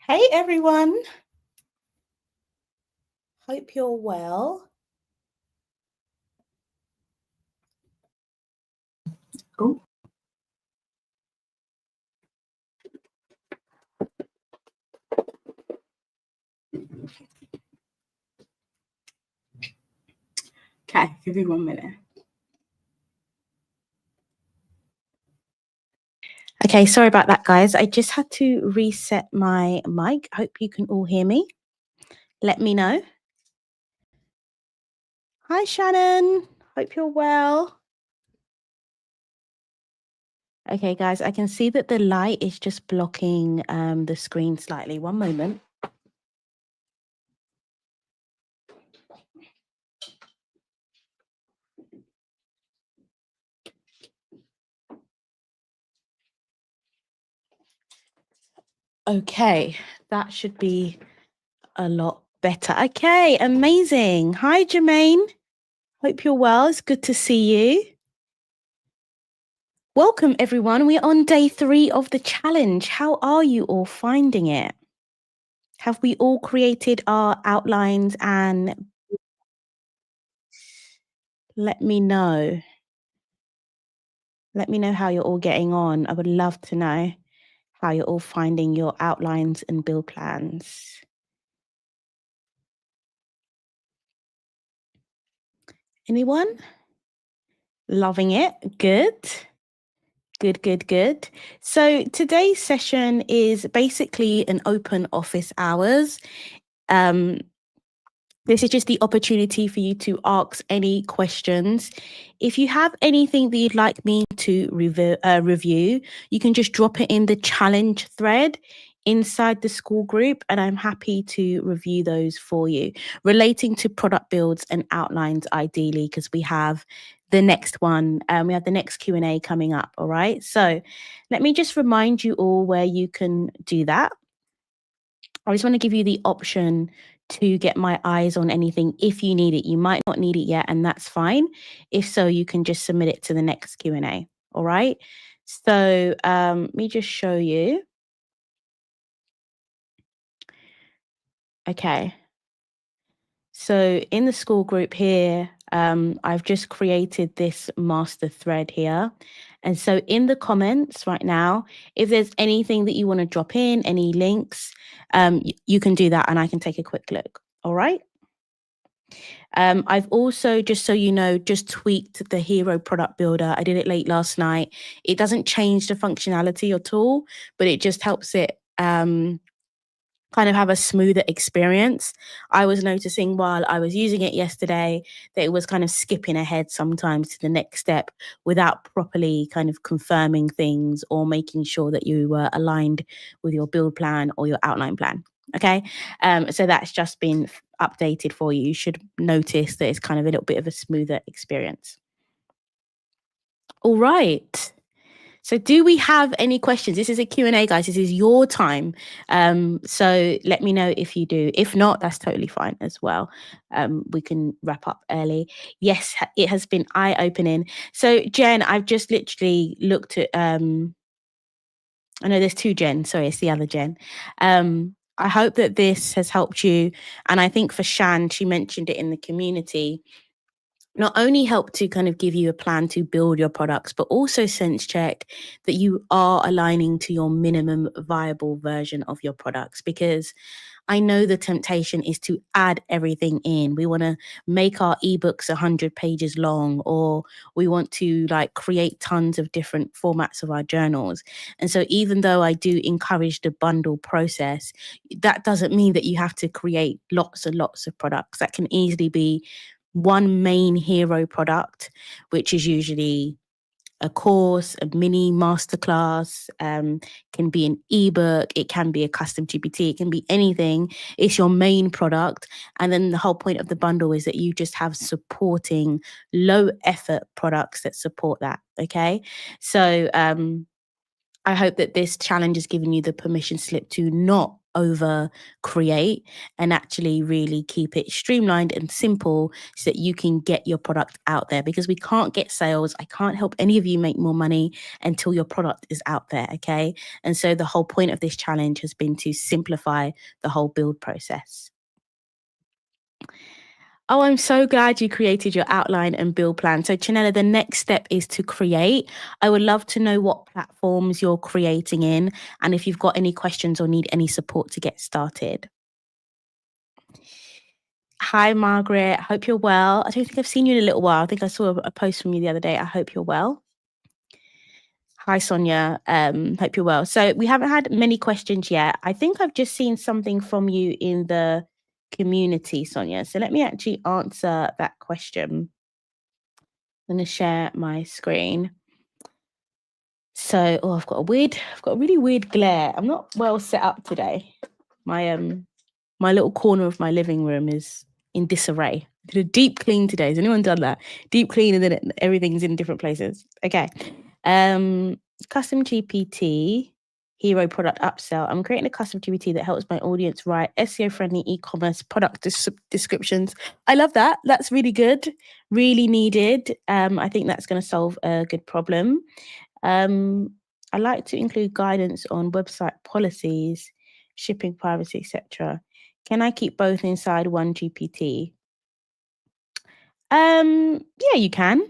Hey everyone, hope you're well. Oh. Okay, give me 1 minute. Okay, sorry about that, guys. I just had to reset my mic. I hope you can all hear me. Let me know. Hi, Shannon. Hope you're well. Okay, guys, I can see that the light is just blocking the screen slightly. 1 moment. Okay, that should be a lot better. Okay, amazing. Hi, Jermaine. Hope you're well. It's good to see you. Welcome, everyone. We're on day 3 of the challenge. How are you all finding it? Have we all created our outlines and let me know? Let me know how you're all getting on. I would love to know how you're all finding your outlines and build plans. Anyone? Loving it. Good. Good. So today's session is basically an open office hours. This is just the opportunity for you to ask any questions. If you have anything that you'd like me to review, you can just drop it in the challenge thread inside the school group, and I'm happy to review those for you, relating to product builds and outlines ideally, because we have the next one. We have the next Q&A coming up, all right? So let me just remind you all where you can do that. I just want to give you the option to get my eyes on anything if you need it. You might not need it yet, and that's fine. If so, you can just submit it to the next Q&A. All right. So let me just show you. Okay. So in the school group here, I've just created this master thread here. And so in the comments right now, if there's anything that you want to drop in, any links, you can do that and I can take a quick look. All right. I've also, just so you know, just tweaked the Hero product builder. I did it late last night. It doesn't change the functionality at all, but it just helps it kind of have a smoother experience. I was noticing while I was using it yesterday that it was kind of skipping ahead sometimes to the next step without properly kind of confirming things or making sure that you were aligned with your build plan or your outline plan. Okay. So that's just been updated for you. You should notice that it's kind of a little bit of a smoother experience. All right. So do we have any questions? This is a Q&A, guys. This is your time. So let me know if you do. If not, that's totally fine as well. We can wrap up early. Yes, it has been eye-opening. So Jen, I've just literally looked at, I know there's 2 Jen. Sorry, it's the other Jen. I hope that this has helped you. And I think for Shan, she mentioned it in the community, not only help to kind of give you a plan to build your products, but also sense check that you are aligning to your minimum viable version of your products. Because I know the temptation is to add everything in. We want to make our ebooks 100 pages long, or we want to like create tons of different formats of our journals. And so even though I do encourage the bundle process, that doesn't mean that you have to create lots and lots of products. That can easily be one main hero product, which is usually a course, a mini masterclass, can be an ebook, it can be a custom GPT, it can be anything. It's your main product. And then the whole point of the bundle is that you just have supporting low effort products that support that. Okay. So I hope that this challenge has given you the permission slip to not over create and actually really keep it streamlined and simple so that you can get your product out there, because we can't get sales. I can't help any of you make more money until your product is out there. Okay. And so the whole point of this challenge has been to simplify the whole build process. Oh, I'm so glad you created your outline and build plan. So, Chanella, the next step is to create. I would love to know what platforms you're creating in and if you've got any questions or need any support to get started. Hi, Margaret. Hope you're well. I don't think I've seen you in a little while. I think I saw a post from you the other day. I hope you're well. Hi, Sonia. Hope you're well. So we haven't had many questions yet. I think I've just seen something from you in the community, Sonia. So let me actually answer that question. I'm going to share my screen. So, I've got a really weird glare. I'm not well set up today. My little corner of my living room is in disarray. I did a deep clean today. Has anyone done that? Deep clean and then everything's in different places. Okay. Custom GPT hero product upsell. I'm creating a custom GPT that helps my audience write SEO friendly e-commerce product descriptions. I love that. That's really good. Really needed. I think that's going to solve a good problem. I like to include guidance on website policies, shipping privacy, etc. Can I keep both inside one GPT? Yeah, you can.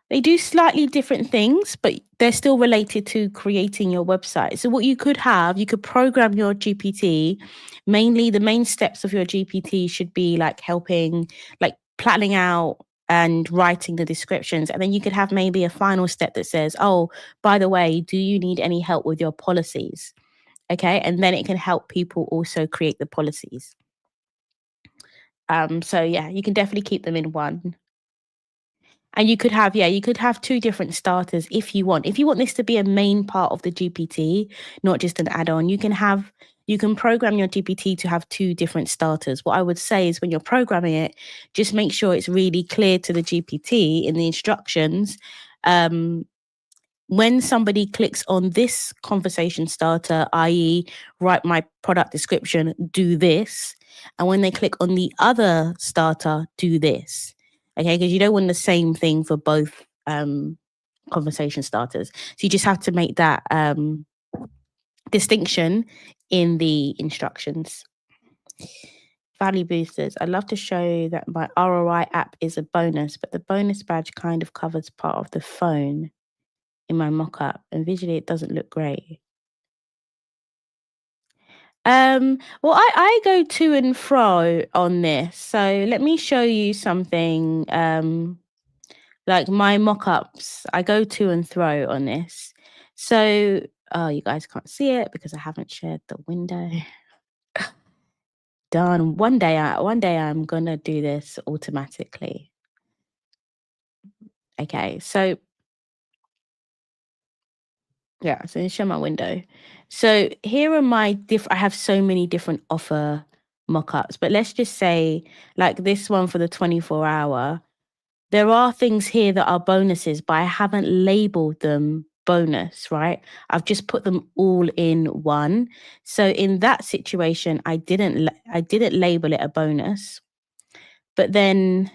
They do slightly different things, but they're still related to creating your website. So what you could program your GPT. Mainly the main steps of your GPT should be like helping, like planning out and writing the descriptions. And then you could have maybe a final step that says, oh, by the way, do you need any help with your policies? Okay. And then it can help people also create the policies. So yeah, you can definitely keep them in one. And you could have two different starters if you want. If you want this to be a main part of the GPT, not just an add-on, you can program your GPT to have two different starters. What I would say is when you're programming it, just make sure it's really clear to the GPT in the instructions. When somebody clicks on this conversation starter, i.e., write my product description, do this. And when they click on the other starter, do this. Okay, because you don't want the same thing for both conversation starters. So you just have to make that distinction in the instructions. Value boosters. I'd love to show that my ROI app is a bonus, but the bonus badge kind of covers part of the phone in my mock-up, and visually it doesn't look great. Well, I go to and fro on this. So let me show you something. Like my mock-ups, I go to and fro on this. So, you guys can't see it because I haven't shared the window. Darn, one day I'm gonna do this automatically. Okay, so yeah, so show my window. So here are my I have so many different offer mock-ups, but let's just say like this one for the 24-hour. There are things here that are bonuses, but I haven't labeled them bonus, right? I've just put them all in one. So in that situation, I didn't label it a bonus. But then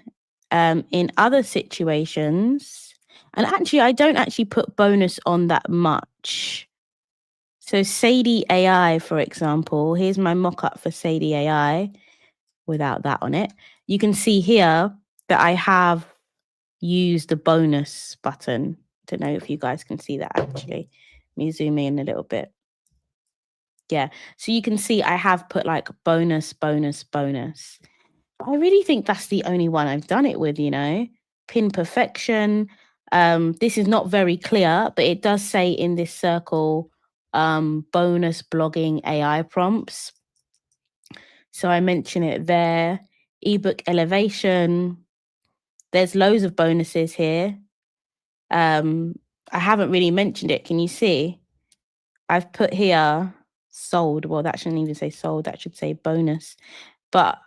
in other situations, and actually I don't actually put bonus on that much. So Sadie AI, for example, here's my mock-up for Sadie AI without that on it. You can see here that I have used the bonus button. Don't know if you guys can see that actually. Let me zoom in a little bit. Yeah, so you can see I have put like bonus, bonus, bonus. I really think that's the only one I've done it with, Pin perfection. This is not very clear, but it does say in this circle, bonus blogging AI prompts. So I mention it there. Ebook elevation. There's loads of bonuses here. I haven't really mentioned it. Can you see? I've put here sold. Well, that shouldn't even say sold. That should say bonus. But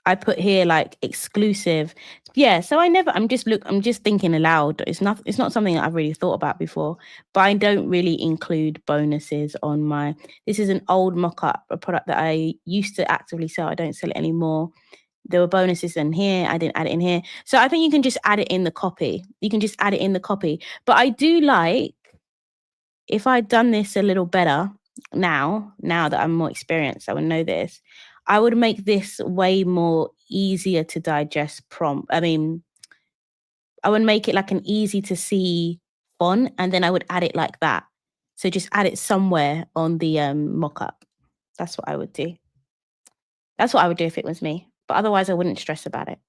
I put here like exclusive. Yeah, so I'm just thinking aloud. It's not something that I've really thought about before, but I don't really include bonuses on my. This is an old mock-up, a product that I used to actively sell. I don't sell it anymore. There were bonuses in here. I didn't add it in here. So I think you can just add it in the copy. You can just add it in the copy. But I do like, if I'd done this a little better now that I'm more experienced, I would know this. I would make this way more easier to digest prompt. I mean, I would make it like an easy to see font, and then I would add it like that. So just add it somewhere on the mock-up. That's what I would do. That's what I would do if it was me. But otherwise, I wouldn't stress about it.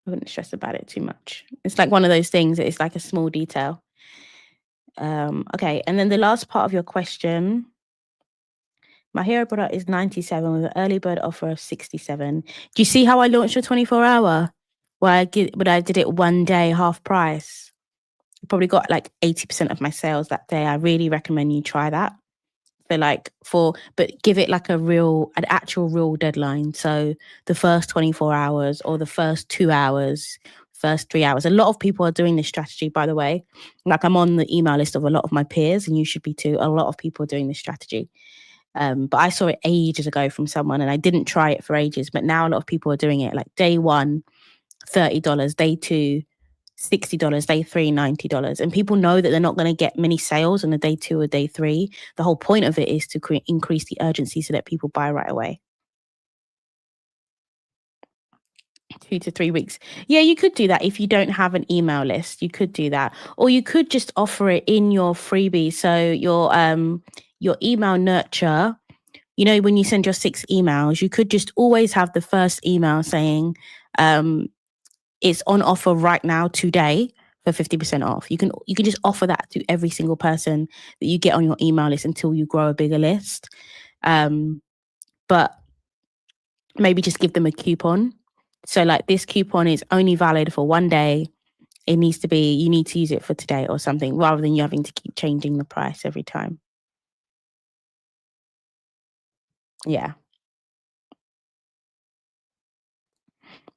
I wouldn't stress about it too much. It's like one of those things that it's like a small detail. Okay, and then the last part of your question. My hero product is 97 with an early bird offer of 67. Do you see how I launched a 24-hour? Where I did it one day, half price. I probably got like 80% of my sales that day. I really recommend you try that. But give it like an actual real deadline. So the first 24 hours or the first 2 hours, first 3 hours. A lot of people are doing this strategy, by the way. Like, I'm on the email list of a lot of my peers, and you should be too. A lot of people are doing this strategy. But I saw it ages ago from someone, and I didn't try it for ages. But now a lot of people are doing it. Like day one, $30, day two, $60, day three, $90. And people know that they're not going to get many sales on a day 2 or day 3. The whole point of it is to increase the urgency so that people buy right away. 2 to 3 weeks. Yeah, you could do that if you don't have an email list. You could do that, or you could just offer it in your freebie. So your email nurture. You know, when you send your 6 emails, you could just always have the first email saying, it's on offer right now today for 50% off. You can just offer that to every single person that you get on your email list until you grow a bigger list. But maybe just give them a coupon. So like, this coupon is only valid for one day. You need to use it for today or something, rather than you having to keep changing the price every time. Yeah.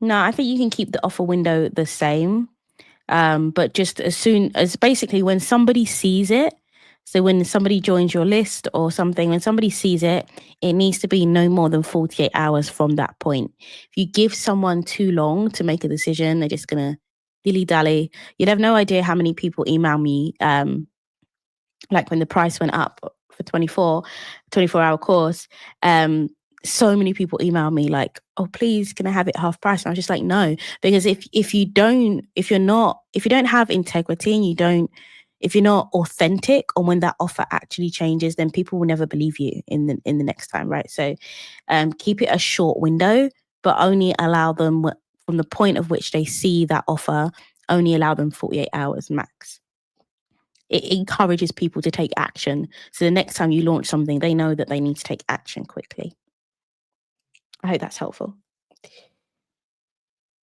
No, I think you can keep the offer window the same. But just as soon as, basically, when somebody sees it, so when somebody joins your list or something, when somebody sees it, it needs to be no more than 48 hours from that point. If you give someone too long to make a decision, they're just going to dilly-dally. You'd have no idea how many people email me, like when the price went up for 24-hour course, so many people email me like, oh, please, can I have it half price? And I was just like, no, because if you don't have integrity, and if you're not authentic on when that offer actually changes, then people will never believe you in the next time, right? So keep it a short window, but only allow them, from the point of which they see that offer, only allow them 48 hours max. It encourages people to take action. So the next time you launch something, they know that they need to take action quickly. I hope that's helpful.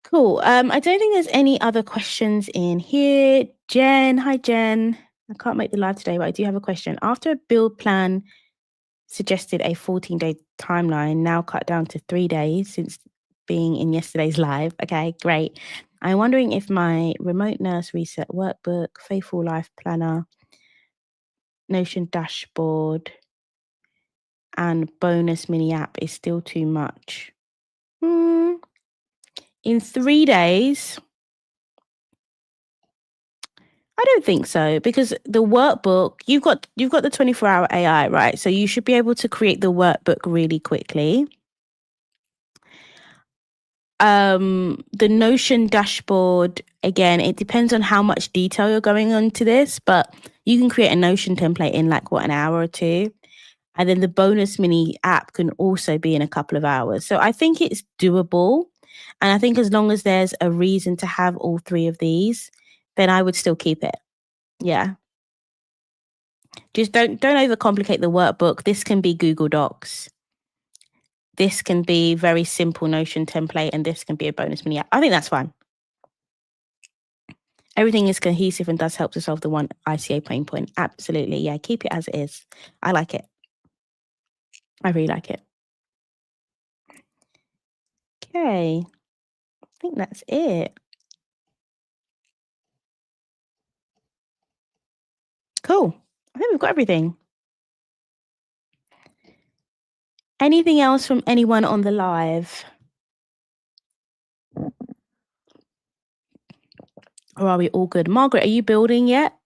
Cool. I don't think there's any other questions in here. Jen, hi Jen. I can't make the live today, but I do have a question. After a build plan suggested a 14-day timeline, now cut down to 3 days since being in yesterday's live. Okay, great. I'm wondering if my remote nurse reset workbook, Faithful Life Planner, Notion dashboard, and bonus mini app is still too much. In 3 days, I don't think so, because the workbook, you've got the 24-hour AI, right? So you should be able to create the workbook really quickly. The Notion dashboard, again, it depends on how much detail you're going into this, but you can create a Notion template in like an hour or 2. And then the bonus mini app can also be in a couple of hours. So I think it's doable. And I think as long as there's a reason to have all 3 of these, then I would still keep it. Yeah. Just don't overcomplicate the workbook. This can be Google Docs. This can be very simple Notion template, and this can be a bonus mini app. I think that's fine. Everything is cohesive and does help to solve the one ICA pain point. Absolutely. Yeah, keep it as it is. I like it. I really like it. Okay, I think that's it. Cool. I think we've got everything. Anything else from anyone on the live? Or are we all good? Margaret, are you building yet?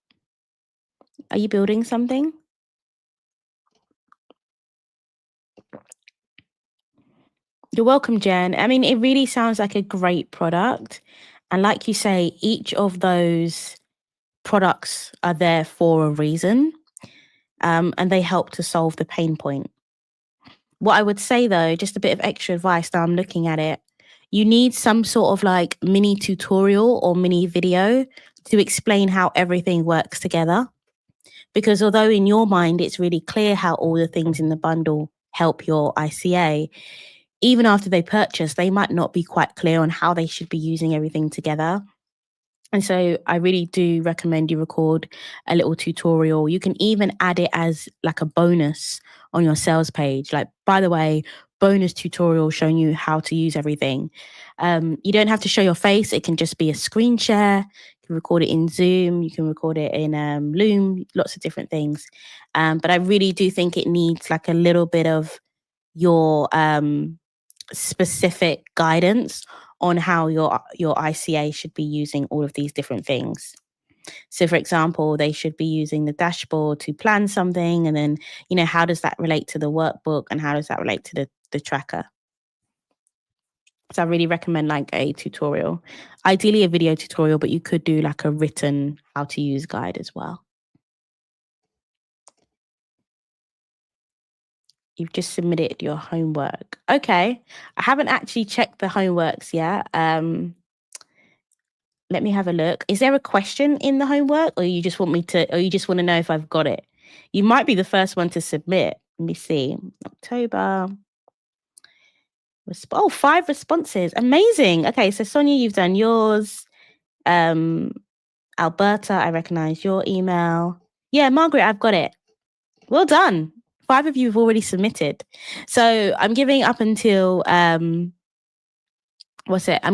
Are you building something? You're welcome, Jen. I mean, it really sounds like a great product. And like you say, each of those products are there for a reason, and they help to solve the pain point. What I would say though, just a bit of extra advice now I'm looking at it, you need some sort of like mini tutorial or mini video to explain how everything works together. Because although in your mind it's really clear how all the things in the bundle help your ICA, even after they purchase, they might not be quite clear on how they should be using everything together. And so I really do recommend you record a little tutorial. You can even add it as like a bonus on your sales page. Like, by the way, bonus tutorial showing you how to use everything. You don't have to show your face. It can just be a screen share. You can record it in Zoom. You can record it in Loom, lots of different things. But I really do think it needs like a little bit of your specific guidance on how your ICA should be using all of these different things. So for example, they should be using the dashboard to plan something, and then, you know, how does that relate to the workbook and how does that relate to the tracker? So I really recommend like a tutorial, ideally a video tutorial, but you could do like a written how to use guide as well. You've just submitted your homework. Okay. I haven't actually checked the homeworks yet. Let me have a look. Is there a question in the homework, or you just want to know if I've got it? You might be the first one to submit. Let me see. October. 5 responses. Amazing. Okay, so Sonia, you've done yours. Alberta, I recognize your email. Yeah, Margaret, I've got it. Well done. 5 of you have already submitted. So I'm giving up until I'm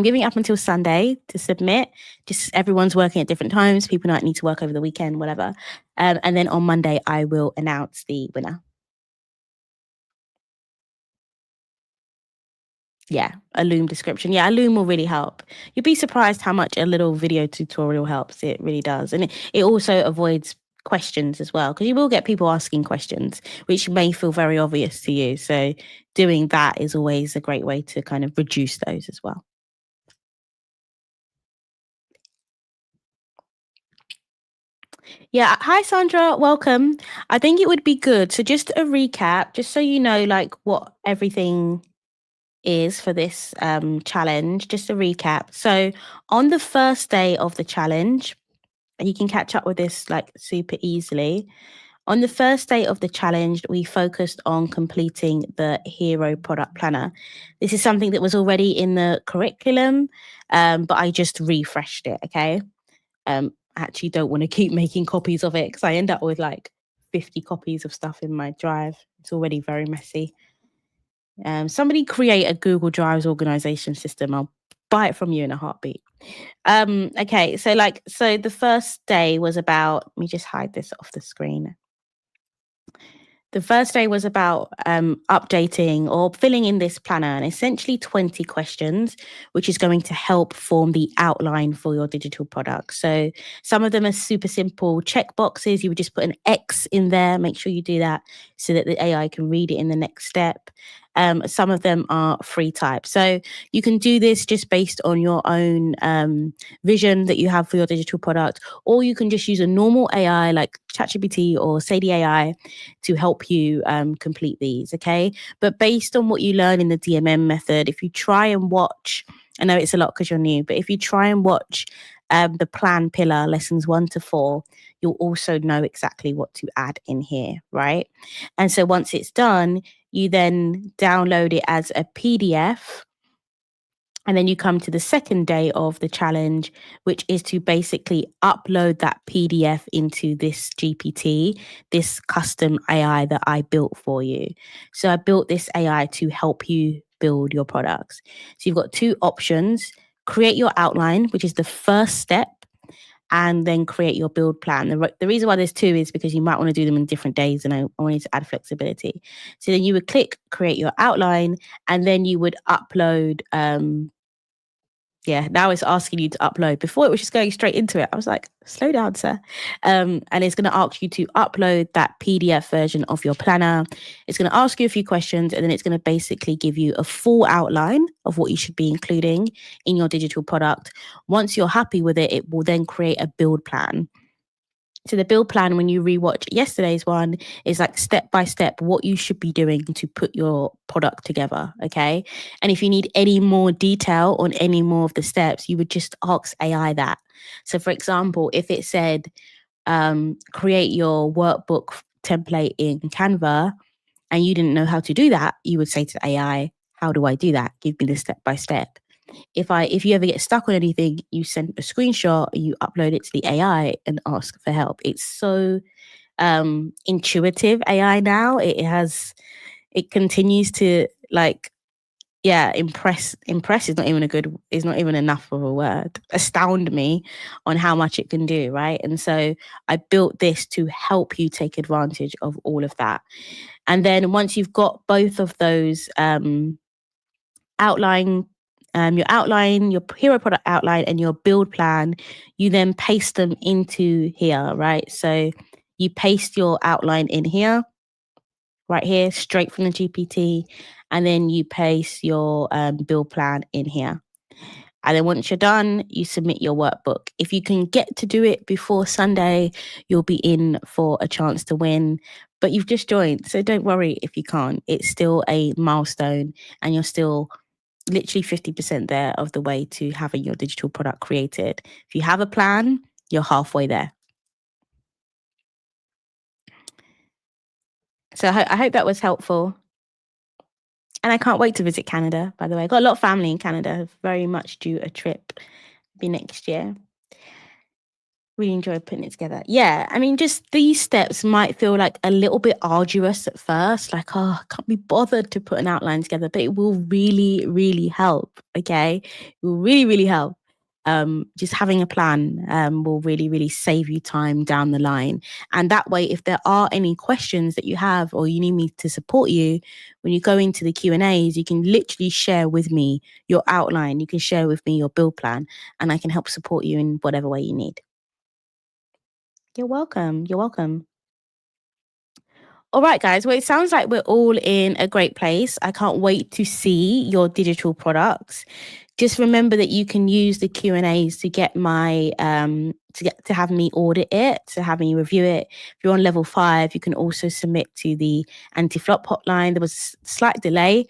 giving up until Sunday to submit. Just everyone's working at different times. People might need to work over the weekend, whatever. And then on Monday, I will announce the winner. Yeah, a Loom description. Yeah, a Loom will really help. You'll be surprised how much a little video tutorial helps. It really does. And it also avoids questions as well, because you will get people asking questions, which may feel very obvious to you. So doing that is always a great way to kind of reduce those as well. Yeah. Hi, Sandra. Welcome. I think it would be good. So just a recap, just so you know, like what everything is for this challenge, just a recap. So on the first day of the challenge, and you can catch up with this like super easily. On the first day of the challenge, we focused on completing the Hero product planner. This is something that was already in the curriculum, but I just refreshed it. Okay. I actually don't want to keep making copies of it because I end up with like 50 copies of stuff in my drive. It's already very messy. Somebody create a Google Drives organization system. I'll buy it from you in a heartbeat. Okay, so the first day was about, let me just hide this off the screen. The first day was about updating or filling in this planner, and essentially 20 questions, which is going to help form the outline for your digital product. So some of them are super simple check boxes. You would just put an X in there. Make sure you do that so that the AI can read it in the next step. Some of them are free type. So you can do this just based on your own vision that you have for your digital product, or you can just use a normal AI like ChatGPT or Sadie AI to help you complete these. Okay. But based on what you learn in the DMM method, if you try and watch, I know it's a lot because you're new, but if you try and watch the plan pillar lessons 1 to 4, you'll also know exactly what to add in here, right? And so once it's done, you then download it as a PDF. And then you come to the second day of the challenge, which is to basically upload that PDF into this GPT, this custom AI that I built for you. So I built this AI to help you build your products. So you've got two options: create your outline, which is the first step, and then create your build plan. The reason why there's two is because you might want to do them in different days, and I wanted to add flexibility. So then you would click create your outline, and then you would upload. Now it's asking you to upload. Before it was just going straight into it. I was like, slow down, sir. And it's going to ask you to upload that PDF version of your planner. It's going to ask you a few questions, and then it's going to basically give you a full outline of what you should be including in your digital product. Once you're happy with it, it will then create a build plan. So the build plan, when you rewatch yesterday's one, is like step by step what you should be doing to put your product together. Okay. And if you need any more detail on any more of the steps, you would just ask AI that. So for example, if it said, create your workbook template in Canva, and you didn't know how to do that, you would say to AI, how do I do that? Give me the step by step. If you ever get stuck on anything, you send a screenshot, you upload it to the AI and ask for help. It's so intuitive AI now. It continues to impress is not even enough of a word. Astound me on how much it can do, right? And so I built this to help you take advantage of all of that. And then once you've got both of those your outline, your hero product outline, and your build plan, you then paste them into here, right? So you paste your outline in here, right here, straight from the GPT, and then you paste your build plan in here. And then once you're done, you submit your workbook. If you can get to do it before Sunday, you'll be in for a chance to win. But you've just joined, so don't worry if you can't. It's still a milestone, and you're still literally 50% there of the way to having your digital product created. If you have a plan, you're halfway there. So I hope that was helpful. And I can't wait to visit Canada, by the way. I've got a lot of family in Canada, very much due a trip. Be next year. Really enjoyed putting it together. Yeah, I mean, just these steps might feel like a little bit arduous at first, like, I can't be bothered to put an outline together, but it will really, really help, okay? It will really, really help. Just having a plan will really, really save you time down the line. And that way, if there are any questions that you have or you need me to support you, when you go into the Q&As, you can literally share with me your outline. You can share with me your build plan, and I can help support you in whatever way you need. You're welcome. You're welcome. All right, guys. Well, it sounds like we're all in a great place. I can't wait to see your digital products. Just remember that you can use the Q&As to get my to have me audit it, to have me review it. If you're on level 5, you can also submit to the anti-flop hotline. There was a slight delay,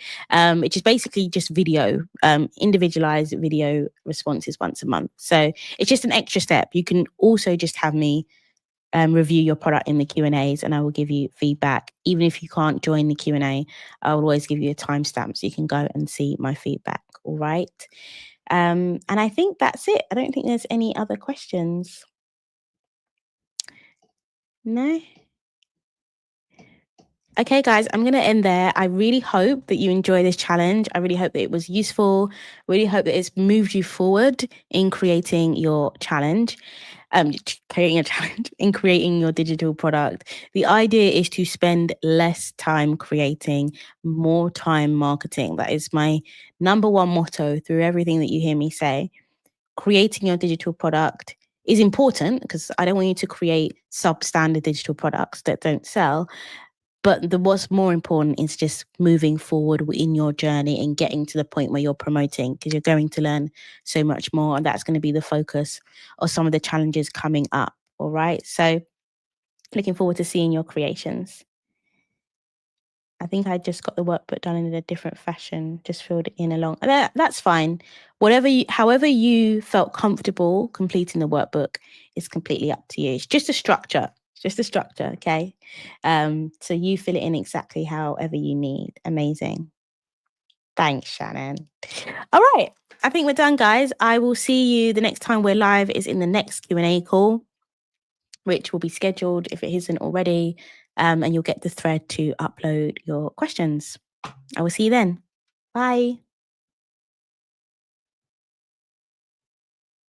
which is basically just video, individualized video responses once a month. So it's just an extra step. You can also just have me review your product in the Q&As, and I will give you feedback. Even if you can't join the Q&A, I will always give you a timestamp so you can go and see my feedback. All right. And I think that's it. I don't think there's any other questions. No? Okay, guys, I'm going to end there. I really hope that you enjoy this challenge. I really hope that it was useful. Really hope that it's moved you forward in creating your challenge. Creating a challenge in creating your digital product. The idea is to spend less time creating, more time marketing. That is my number one motto through everything that you hear me say. Creating your digital product is important because I don't want you to create substandard digital products that don't sell. But what's more important is just moving forward in your journey and getting to the point where you're promoting, because you're going to learn so much more. And that's going to be the focus of some of the challenges coming up. All right. So looking forward to seeing your creations. I think I just got the workbook done in a different fashion, just filled it in along. That's fine. However you felt comfortable completing the workbook is completely up to you. It's just a structure. Okay? So you fill it in exactly however you need. Amazing. Thanks, Shannon. All right. I think we're done, guys. I will see you the next time we're live is in the next Q&A call, which will be scheduled if it isn't already. And you'll get the thread to upload your questions. I will see you then. Bye.